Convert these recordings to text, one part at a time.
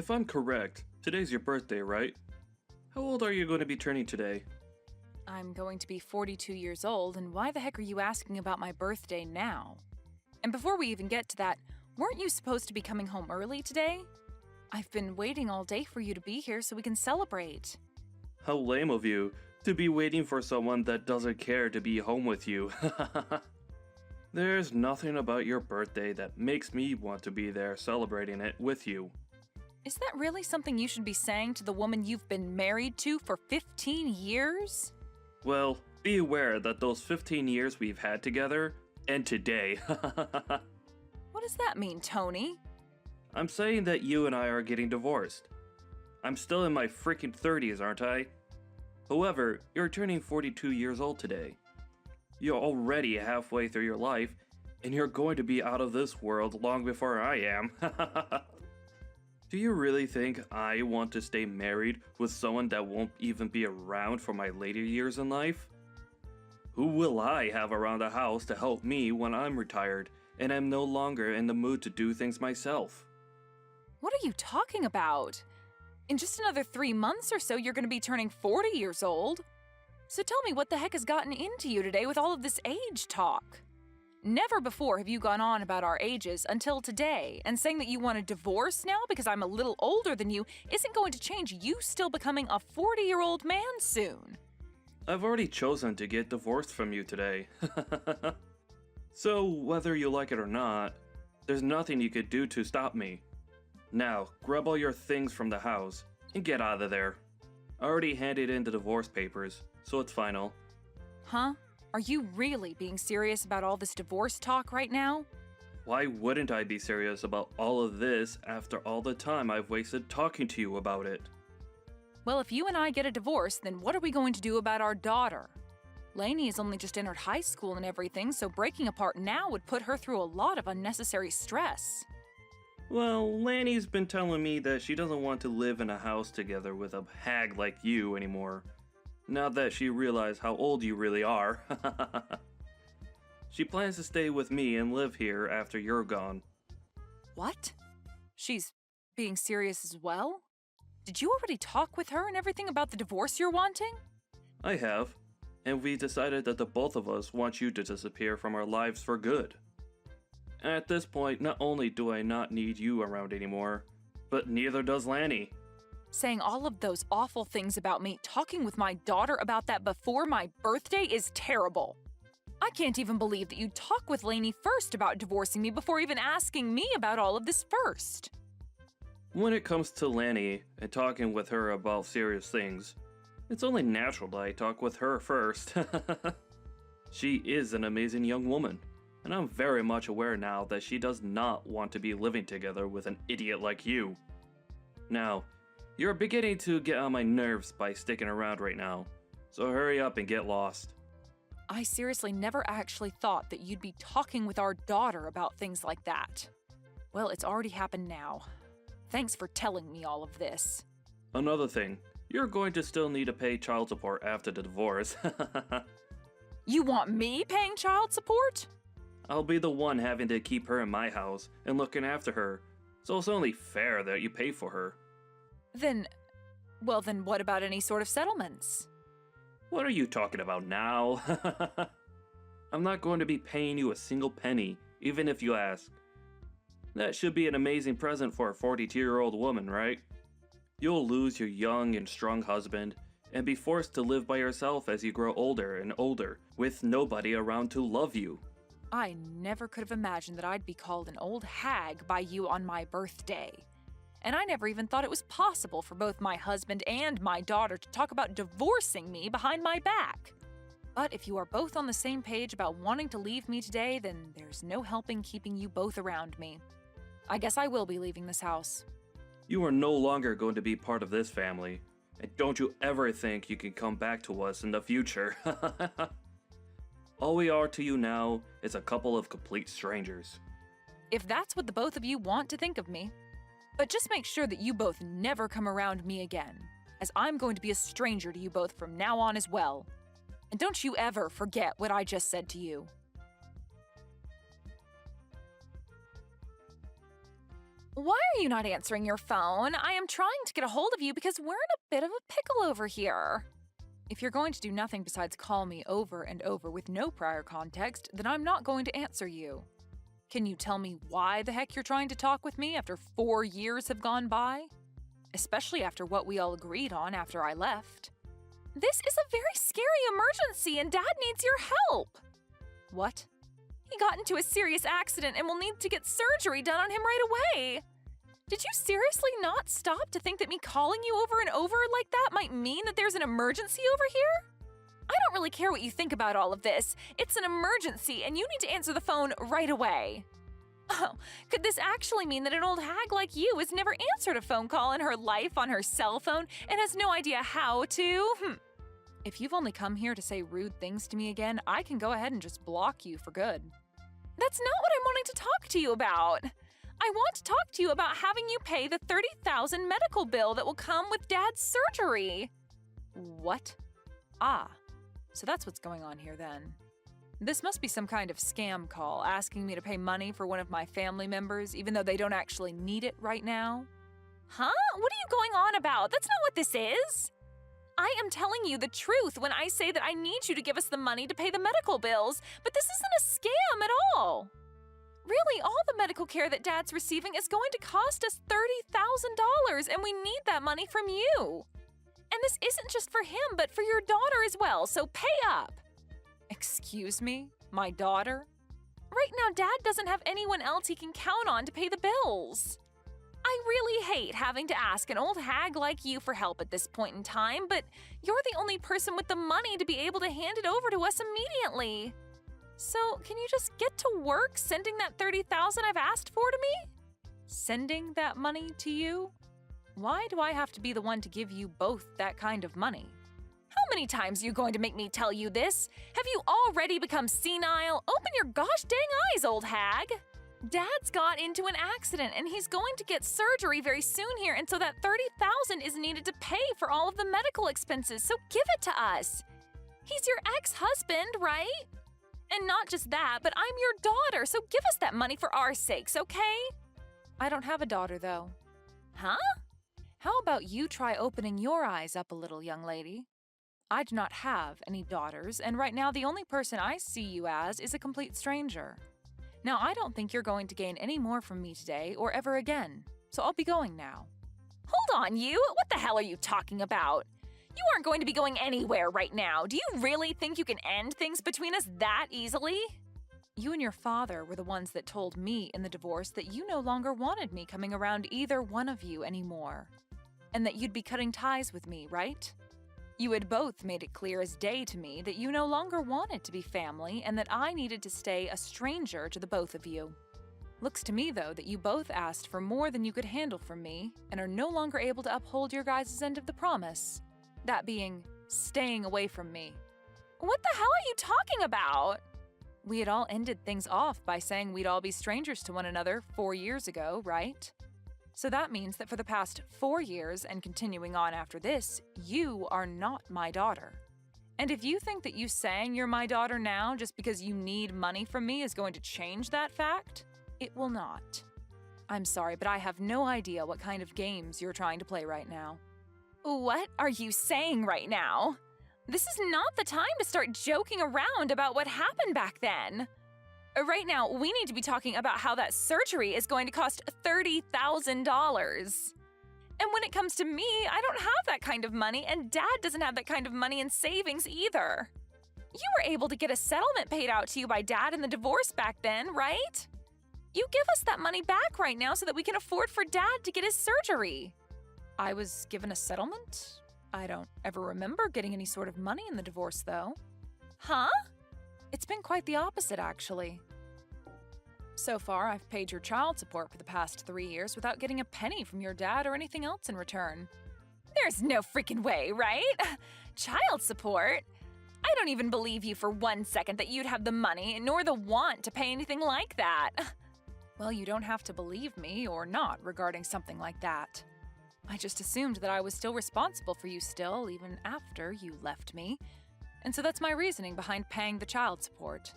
If I'm correct, today's your birthday, right? How old are you going to be turning today? I'm going to be 42 years old, and why the heck are you asking about my birthday now? And before we even get to that, weren't you supposed to be coming home early today? I've been waiting all day for you to be here so we can celebrate. How lame of you to be waiting for someone that doesn't care to be home with you. There's nothing about your birthday that makes me want to be there celebrating it with you. Is that really something you should be saying to the woman you've been married to for 15 years? Well, be aware that those 15 years we've had together end today. What does that mean, Tony? I'm saying that you and I are getting divorced. I'm still in my freaking 30s, aren't I? However, you're turning 42 years old today. You're already halfway through your life, and you're going to be out of this world long before I am. Do you really think I want to stay married with someone that won't even be around for my later years in life? Who will I have around the house to help me when I'm retired and I'm no longer in the mood to do things myself? What are you talking about? In just another 3 months or so, you're going to be turning 40 years old. So tell me, what the heck has gotten into you today with all of this age talk? Never before have you gone on about our ages until today, and saying that you want a divorce now because I'm a little older than you isn't going to change you still becoming a 40-year-old man soon. I've already chosen to get divorced from you today. So, whether you like it or not, there's nothing you could do to stop me. Now, grab all your things from the house and get out of there. I already handed in the divorce papers, so it's final. Huh? Are you really being serious about all this divorce talk right now? Why wouldn't I be serious about all of this after all the time I've wasted talking to you about it? Well, if you and I get a divorce, then what are we going to do about our daughter? Lainey has only just entered high school and everything, so breaking apart now would put her through a lot of unnecessary stress. Well, Lanny's been telling me that she doesn't want to live in a house together with a hag like you anymore. Now that she realized how old you really are. She plans to stay with me and live here after you're gone. What? She's being serious as well? Did you already talk with her and everything about the divorce you're wanting? I have, and we decided that the both of us want you to disappear from our lives for good. At this point, not only do I not need you around anymore, but neither does Lanny. Saying all of those awful things about me, talking with my daughter about that before my birthday is terrible. I can't even believe that you'd talk with Lainey first about divorcing me before even asking me about all of this first. When it comes to Lanny and talking with her about serious things, it's only natural that I talk with her first. She is an amazing young woman, and I'm very much aware now that she does not want to be living together with an idiot like you. Now, you're beginning to get on my nerves by sticking around right now, so hurry up and get lost. I seriously never actually thought that you'd be talking with our daughter about things like that. Well, it's already happened now. Thanks for telling me all of this. Another thing, you're going to still need to pay child support after the divorce. You want me paying child support? I'll be the one having to keep her in my house and looking after her, so it's only fair that you pay for her. Then what about any sort of settlements? What are you talking about now? I'm not going to be paying you a single penny, even if you ask. That should be an amazing present for a 42-year-old woman, right? You'll lose your young and strong husband and be forced to live by yourself as you grow older and older, with nobody around to love you. I never could have imagined that I'd be called an old hag by you on my birthday. And I never even thought it was possible for both my husband and my daughter to talk about divorcing me behind my back. But if you are both on the same page about wanting to leave me today, then there's no helping keeping you both around me. I guess I will be leaving this house. You are no longer going to be part of this family, and don't you ever think you can come back to us in the future. All we are to you now is a couple of complete strangers. If that's what the both of you want to think of me. But just make sure that you both never come around me again, as I'm going to be a stranger to you both from now on as well. And don't you ever forget what I just said to you. Why are you not answering your phone? I am trying to get a hold of you because we're in a bit of a pickle over here. If you're going to do nothing besides call me over and over with no prior context, then I'm not going to answer you. Can you tell me why the heck you're trying to talk with me after 4 years have gone by? Especially after what we all agreed on after I left. This is a very scary emergency and Dad needs your help. What? He got into a serious accident and will need to get surgery done on him right away. Did you seriously not stop to think that me calling you over and over like that might mean that there's an emergency over here? I don't really care what you think about all of this. It's an emergency and you need to answer the phone right away. Oh, could this actually mean that an old hag like you has never answered a phone call in her life on her cell phone and has no idea how to? If you've only come here to say rude things to me again, I can go ahead and just block you for good. That's not what I'm wanting to talk to you about. I want to talk to you about having you pay the $30,000 medical bill that will come with Dad's surgery. What? Ah, so that's what's going on here then. This must be some kind of scam call asking me to pay money for one of my family members even though they don't actually need it right now. Huh? What are you going on about? That's not what this is. I am telling you the truth when I say that I need you to give us the money to pay the medical bills, but this isn't a scam at all. Really, all the medical care that Dad's receiving is going to cost us $30,000, and we need that money from you. And this isn't just for him, but for your daughter as well, so pay up. Excuse me? My daughter? Right now, Dad doesn't have anyone else he can count on to pay the bills. I really hate having to ask an old hag like you for help at this point in time, but you're the only person with the money to be able to hand it over to us immediately. So, can you just get to work sending that $30,000 I've asked for to me? Sending that money to you? Why do I have to be the one to give you both that kind of money? How many times are you going to make me tell you this? Have you already become senile? Open your gosh dang eyes, old hag! Dad's got into an accident and he's going to get surgery very soon here, and so that $30,000 is needed to pay for all of the medical expenses, so give it to us. He's your ex-husband, right? And not just that, but I'm your daughter, so give us that money for our sakes, okay? I don't have a daughter, though. Huh? How about you try opening your eyes up a little, young lady? I do not have any daughters, and right now the only person I see you as is a complete stranger. Now, I don't think you're going to gain any more from me today or ever again, so I'll be going now. Hold on, you! What the hell are you talking about? You aren't going to be going anywhere right now. Do you really think you can end things between us that easily? You and your father were the ones that told me in the divorce that you no longer wanted me coming around either one of you anymore, and that you'd be cutting ties with me, right? You had both made it clear as day to me that you no longer wanted to be family and that I needed to stay a stranger to the both of you. Looks to me, though, that you both asked for more than you could handle from me and are no longer able to uphold your guys' end of the promise. That being, staying away from me. What the hell are you talking about? We had all ended things off by saying we'd all be strangers to one another 4 years ago, right? So that means that for the past 4 years and continuing on after this, you are not my daughter. And if you think that you saying you're my daughter now just because you need money from me is going to change that fact, it will not. I'm sorry, but I have no idea what kind of games you're trying to play right now. What are you saying right now? This is not the time to start joking around about what happened back then. Right now, we need to be talking about how that surgery is going to cost $30,000. And when it comes to me, I don't have that kind of money, and Dad doesn't have that kind of money in savings either. You were able to get a settlement paid out to you by Dad in the divorce back then, right? You give us that money back right now so that we can afford for Dad to get his surgery. I was given a settlement? I don't ever remember getting any sort of money in the divorce, though. Huh? It's been quite the opposite, actually. So far, I've paid your child support for the past 3 years without getting a penny from your dad or anything else in return. There's no freaking way, right? Child support? I don't even believe you for 1 second that you'd have the money nor the want to pay anything like that. Well, you don't have to believe me or not regarding something like that. I just assumed that I was still responsible for you still, even after you left me. And so that's my reasoning behind paying the child support.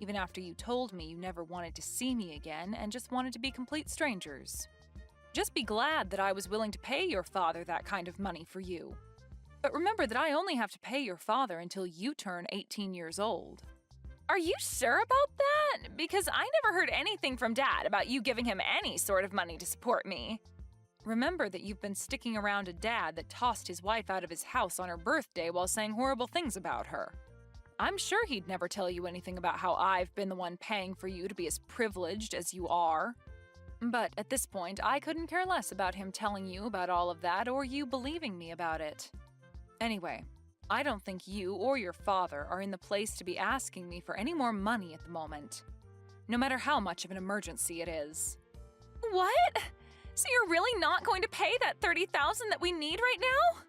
Even after you told me you never wanted to see me again and just wanted to be complete strangers. Just be glad that I was willing to pay your father that kind of money for you. But remember that I only have to pay your father until you turn 18 years old. Are you sure about that? Because I never heard anything from Dad about you giving him any sort of money to support me. Remember that you've been sticking around a dad that tossed his wife out of his house on her birthday while saying horrible things about her. I'm sure he'd never tell you anything about how I've been the one paying for you to be as privileged as you are. But at this point, I couldn't care less about him telling you about all of that or you believing me about it. Anyway, I don't think you or your father are in the place to be asking me for any more money at the moment, no matter how much of an emergency it is. What? So you're really not going to pay that $30,000 that we need right now?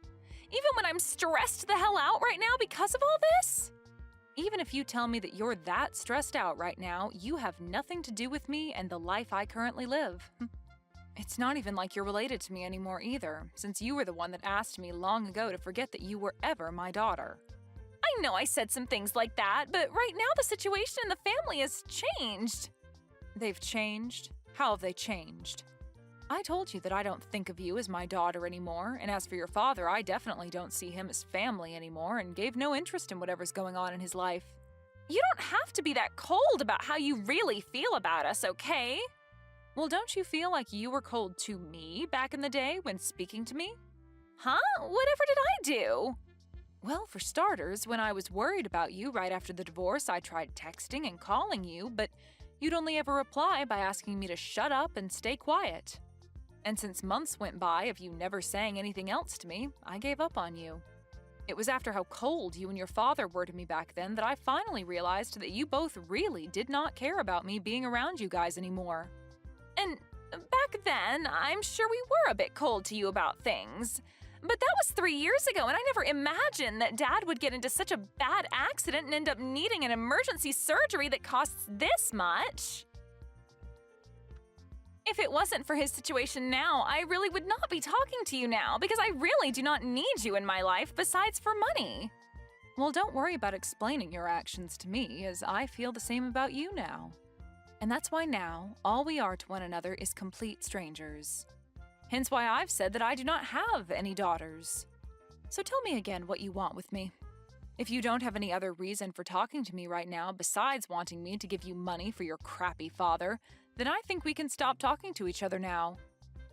Even when I'm stressed the hell out right now because of all this? Even if you tell me that you're that stressed out right now, you have nothing to do with me and the life I currently live. It's not even like you're related to me anymore either, since you were the one that asked me long ago to forget that you were ever my daughter. I know I said some things like that, but right now the situation in the family has changed. They've changed? How have they changed? I told you that I don't think of you as my daughter anymore, and as for your father, I definitely don't see him as family anymore and gave no interest in whatever's going on in his life. You don't have to be that cold about how you really feel about us, okay? Well, don't you feel like you were cold to me back in the day when speaking to me? Huh? Whatever did I do? Well, for starters, when I was worried about you right after the divorce, I tried texting and calling you, but you'd only ever reply by asking me to shut up and stay quiet. And since months went by of you never saying anything else to me, I gave up on you. It was after how cold you and your father were to me back then that I finally realized that you both really did not care about me being around you guys anymore. And back then, I'm sure we were a bit cold to you about things. But that was 3 years ago, and I never imagined that Dad would get into such a bad accident and end up needing an emergency surgery that costs this much. If it wasn't for his situation now, I really would not be talking to you now because I really do not need you in my life besides for money. Well, don't worry about explaining your actions to me, as I feel the same about you now. And that's why now, all we are to one another is complete strangers. Hence why I've said that I do not have any daughters. So tell me again what you want with me. If you don't have any other reason for talking to me right now besides wanting me to give you money for your crappy father, then I think we can stop talking to each other now.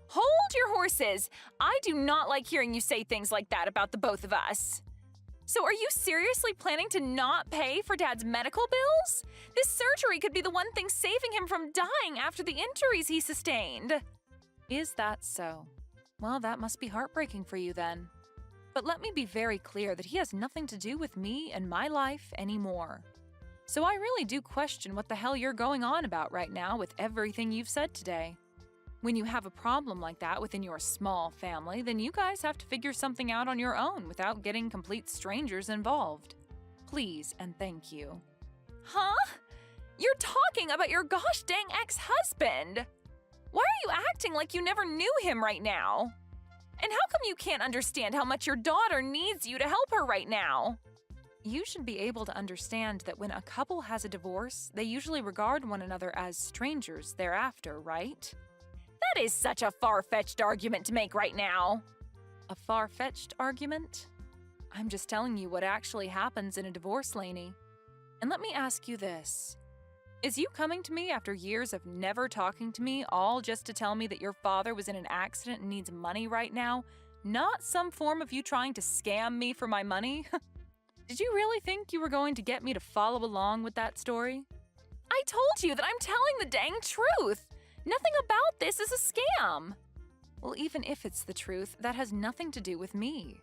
Hold your horses! I do not like hearing you say things like that about the both of us. So are you seriously planning to not pay for Dad's medical bills? This surgery could be the one thing saving him from dying after the injuries he sustained. Is that so? Well, that must be heartbreaking for you then. But let me be very clear that he has nothing to do with me and my life anymore. So I really do question what the hell you're going on about right now with everything you've said today. When you have a problem like that within your small family, then you guys have to figure something out on your own without getting complete strangers involved. Please and thank you. Huh? You're talking about your gosh dang ex-husband! Why are you acting like you never knew him right now? And how come you can't understand how much your daughter needs you to help her right now? You should be able to understand that when a couple has a divorce, they usually regard one another as strangers thereafter, right? That is such a far-fetched argument to make right now. A far-fetched argument? I'm just telling you what actually happens in a divorce, Lainey. And let me ask you this. Is you coming to me after years of never talking to me all just to tell me that your father was in an accident and needs money right now, not some form of you trying to scam me for my money? Did you really think you were going to get me to follow along with that story? I told you that I'm telling the dang truth. Nothing about this is a scam. Well, even if it's the truth, that has nothing to do with me.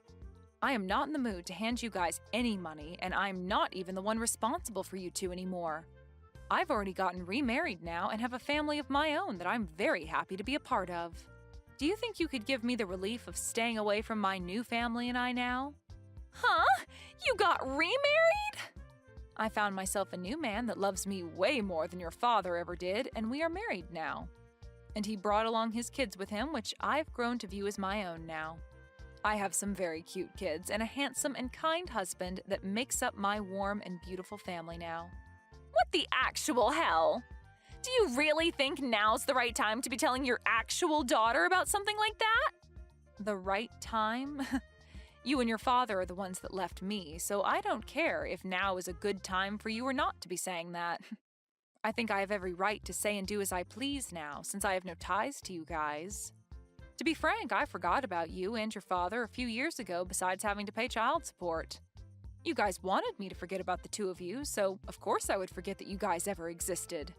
I am not in the mood to hand you guys any money, and I'm not even the one responsible for you two anymore. I've already gotten remarried now and have a family of my own that I'm very happy to be a part of. Do you think you could give me the relief of staying away from my new family and I now? Huh? You got remarried? I found myself a new man that loves me way more than your father ever did, and we are married now. And he brought along his kids with him, which I've grown to view as my own now. I have some very cute kids and a handsome and kind husband that makes up my warm and beautiful family now. What the actual hell? Do you really think now's the right time to be telling your actual daughter about something like that? The right time? You and your father are the ones that left me, so I don't care if now is a good time for you or not to be saying that. I think I have every right to say and do as I please now, since I have no ties to you guys. To be frank, I forgot about you and your father a few years ago besides having to pay child support. You guys wanted me to forget about the two of you, so of course I would forget that you guys ever existed.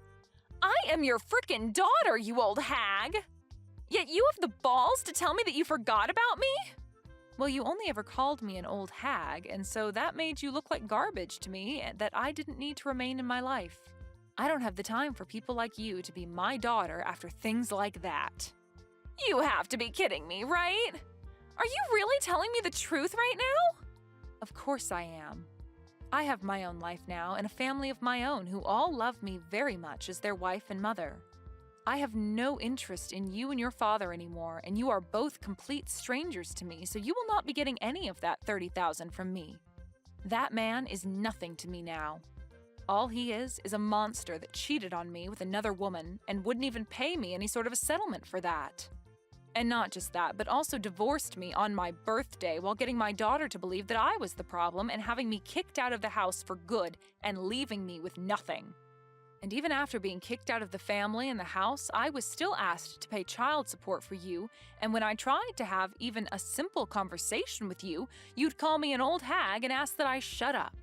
I am your frickin' daughter, you old hag! Yet you have the balls to tell me that you forgot about me? Well, you only ever called me an old hag, and so that made you look like garbage to me that I didn't need to remain in my life. I don't have the time for people like you to be my daughter after things like that. You have to be kidding me, right? Are you really telling me the truth right now? Of course I am. I have my own life now and a family of my own who all love me very much as their wife and mother. I have no interest in you and your father anymore, and you are both complete strangers to me, so you will not be getting any of that $30,000 from me. That man is nothing to me now. All he is a monster that cheated on me with another woman and wouldn't even pay me any sort of a settlement for that. And not just that, but also divorced me on my birthday while getting my daughter to believe that I was the problem and having me kicked out of the house for good and leaving me with nothing. And even after being kicked out of the family and the house, I was still asked to pay child support for you, and when I tried to have even a simple conversation with you, you'd call me an old hag and ask that I shut up.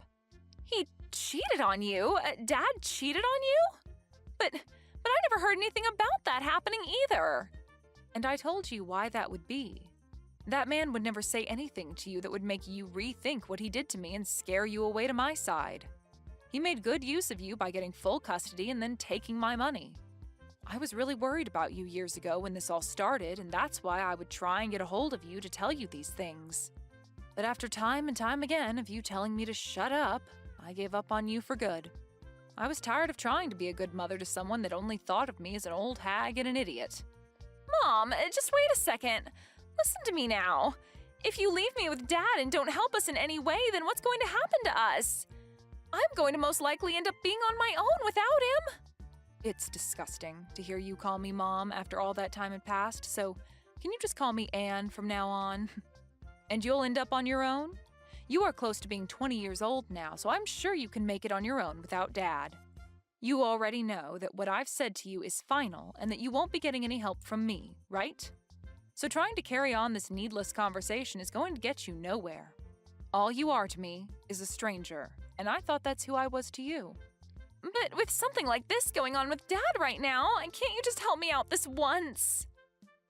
He cheated on you? Dad cheated on you? But I never heard anything about that happening either. And I told you why that would be. That man would never say anything to you that would make you rethink what he did to me and scare you away to my side. He made good use of you by getting full custody and then taking my money. I was really worried about you years ago when this all started, and that's why I would try and get a hold of you to tell you these things. But after time and time again of you telling me to shut up, I gave up on you for good. I was tired of trying to be a good mother to someone that only thought of me as an old hag and an idiot. Mom, just wait a second. Listen to me now. If you leave me with Dad and don't help us in any way, then what's going to happen to us? I'm going to most likely end up being on my own without him. It's disgusting to hear you call me Mom after all that time had passed, so can you just call me Anne from now on? And you'll end up on your own? You are close to being 20 years old now, so I'm sure you can make it on your own without Dad. You already know that what I've said to you is final and that you won't be getting any help from me, right? So trying to carry on this needless conversation is going to get you nowhere. All you are to me is a stranger, and I thought that's who I was to you. But with something like this going on with Dad right now, can't you just help me out this once?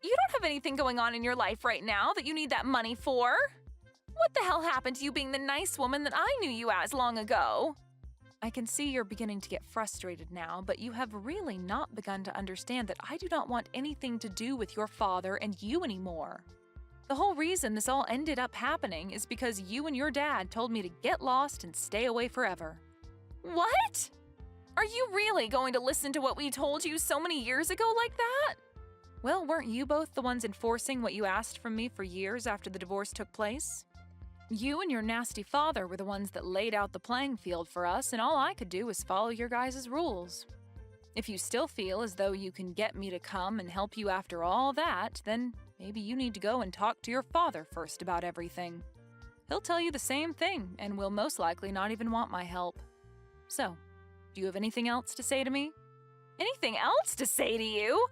You don't have anything going on in your life right now that you need that money for. What the hell happened to you being the nice woman that I knew you as long ago? I can see you're beginning to get frustrated now, but you have really not begun to understand that I do not want anything to do with your father and you anymore. The whole reason this all ended up happening is because you and your dad told me to get lost and stay away forever. What? Are you really going to listen to what we told you so many years ago like that? Well, weren't you both the ones enforcing what you asked from me for years after the divorce took place? You and your nasty father were the ones that laid out the playing field for us, and all I could do was follow your guys' rules. If you still feel as though you can get me to come and help you after all that, then maybe you need to go and talk to your father first about everything. He'll tell you the same thing, and will most likely not even want my help. So, do you have anything else to say to me? Anything else to say to you?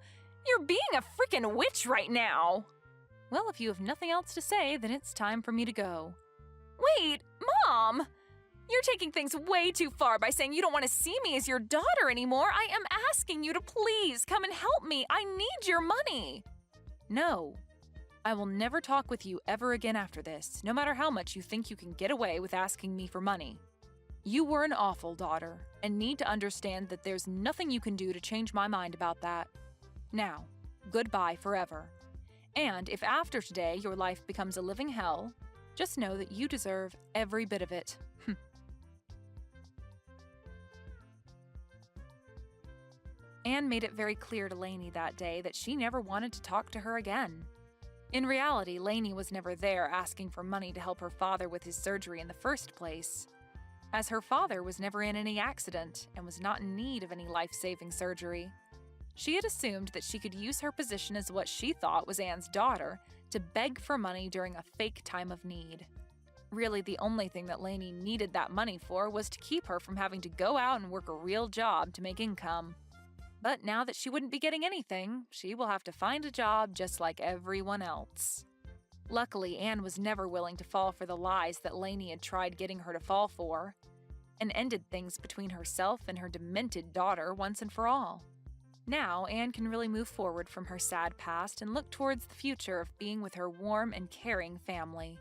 You're being a freaking witch right now. Well, if you have nothing else to say, then it's time for me to go. Wait, Mom! You're taking things way too far by saying you don't want to see me as your daughter anymore. I am asking you to please come and help me. I need your money. No. I will never talk with you ever again after this, no matter how much you think you can get away with asking me for money. You were an awful daughter, and need to understand that there's nothing you can do to change my mind about that. Now, goodbye forever. And if after today your life becomes a living hell, just know that you deserve every bit of it. Anne made it very clear to Lainey that day that she never wanted to talk to her again. In reality, Lainey was never there asking for money to help her father with his surgery in the first place. as her father was never in any accident and was not in need of any life-saving surgery. She had assumed that she could use her position as what she thought was Anne's daughter to beg for money during a fake time of need. Really, the only thing that Lainey needed that money for was to keep her from having to go out and work a real job to make income. But now that she wouldn't be getting anything, she will have to find a job just like everyone else. Luckily, Anne was never willing to fall for the lies that Lainey had tried getting her to fall for, and ended things between herself and her demented daughter once and for all. Now, Anne can really move forward from her sad past and look towards the future of being with her warm and caring family.